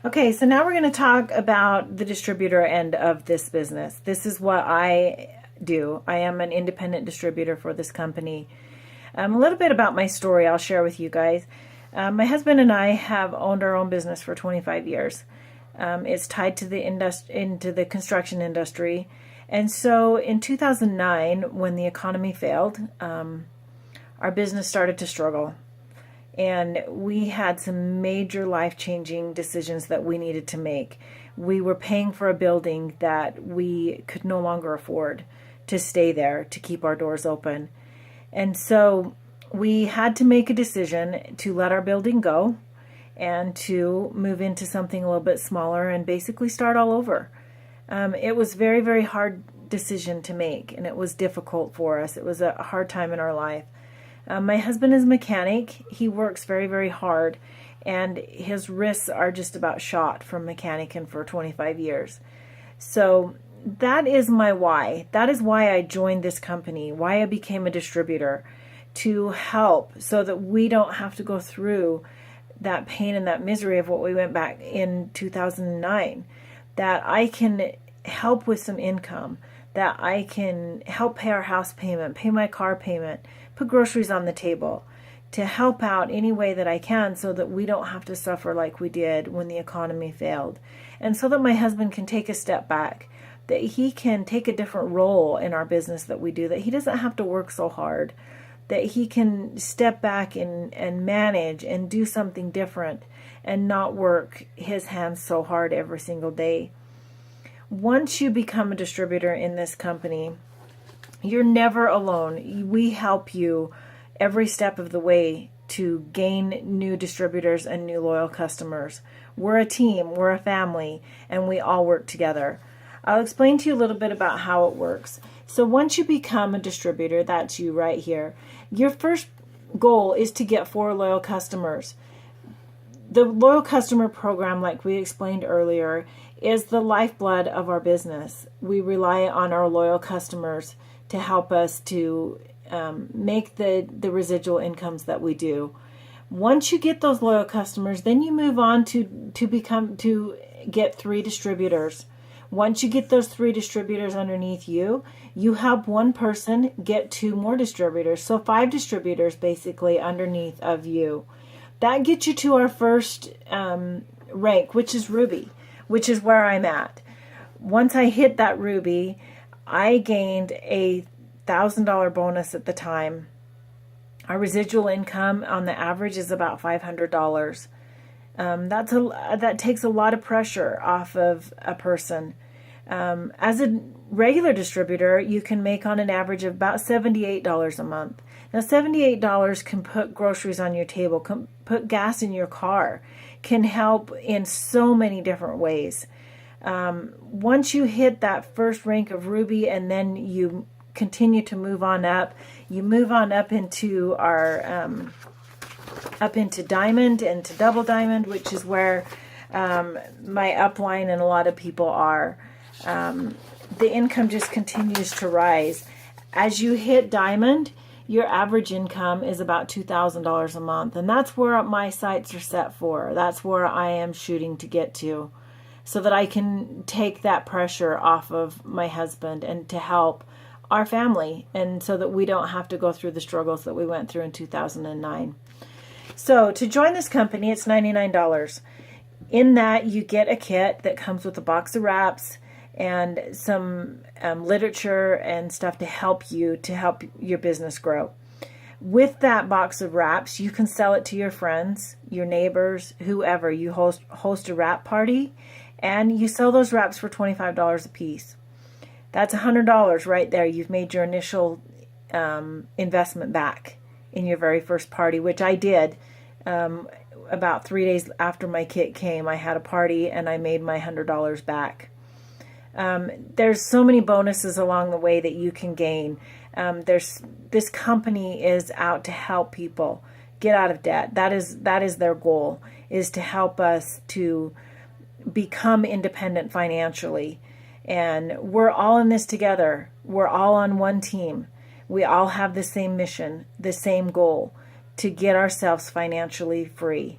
Okay, so now we're going to talk about the distributor end of this business. This is what I do. I am an independent distributor for this company. A little bit about my story I'll share with you guys. My husband and I have owned our own business for 25 years. It's tied to into the construction industry. And so in 2009, when the economy failed, our business started to struggle. And we had some major life-changing decisions that we needed to make. We were paying for a building that we could no longer afford to stay there, to keep our doors open. And so we had to make a decision to let our building go and to move into something a little bit smaller and basically start all over. It was very, very hard decision to make, and it was difficult for us. It was a hard time in our life. My husband is a mechanic. He works very, very hard, and his wrists are just about shot from mechanicing for 25 years. So that is my why. That is why I joined this company, why I became a distributor, to help so that we don't have to go through that pain and that misery of what we went back in 2009, that I can help with some income, that I can help pay our house payment, pay my car payment, put groceries on the table, to help out any way that I can so that we don't have to suffer like we did when the economy failed. And so that my husband can take a step back, that he can take a different role in our business that we do, that he doesn't have to work so hard, that he can step back and manage and do something different and not work his hands so hard every single day. Once you become a distributor in this company, you're never alone. We help you every step of the way to gain new distributors and new loyal customers. We're a team, we're a family, and we all work together. I'll explain to you a little bit about how it works. So once you become a distributor, that's you right here, your first goal is to get 4 loyal customers. The loyal customer program, like we explained earlier, is the lifeblood of our business. We rely on our loyal customers to help us to make the residual incomes that we do. Once you get those loyal customers, then you move on to get 3 distributors. Once you get those 3 distributors underneath you, you help one person get 2 more distributors. So 5 distributors basically underneath of you. That gets you to our first rank, which is Ruby, which is where I'm at. Once I hit that Ruby, I gained a $1,000 bonus at the time. Our residual income on the average is about $500. That takes a lot of pressure off of a person. As a regular distributor, you can make on an average of about $78 a month. Now, $78 can put groceries on your table, can put gas in your car, can help in so many different ways. Once you hit that first rank of Ruby and then you continue to move on up, you move on up into our up into Diamond and to Double Diamond, which is where my upline and a lot of people are. The income just continues to rise. As you hit Diamond, your average income is about $2,000 a month, and that's where my sights are set for. That's where I am shooting to get to, so that I can take that pressure off of my husband and to help our family, and so that we don't have to go through the struggles that we went through in 2009. So to join this company, it's $99. In that, you get a kit that comes with a box of wraps and some literature and stuff to help your business grow. With that box of wraps, you can sell it to your friends, your neighbors, whoever. You host a wrap party, and you sell those wraps for $25 a piece. That's $100 right there. You've made your initial investment back in your very first party, which I did. About 3 days after my kit came, I had a party and I made my $100 back. There's so many bonuses along the way that you can gain. This company is out to help people get out of debt. That is their goal, is to help us to become independent financially. And we're all in this together. We're all on one team. We all have the same mission, the same goal, to get ourselves financially free.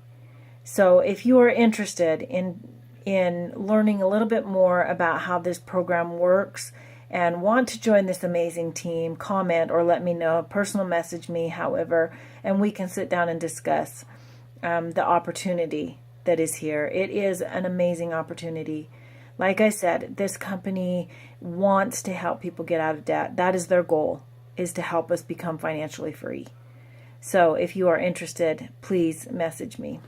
So if you are interested in in learning a little bit more about how this program works and want to join this amazing team, comment or let me know, personal message me, however, and we can sit down and discuss the opportunity that is here. It is an amazing opportunity. Like I said, this company wants to help people get out of debt. That is their goal, is to help us become financially free. So if you are interested, please message me.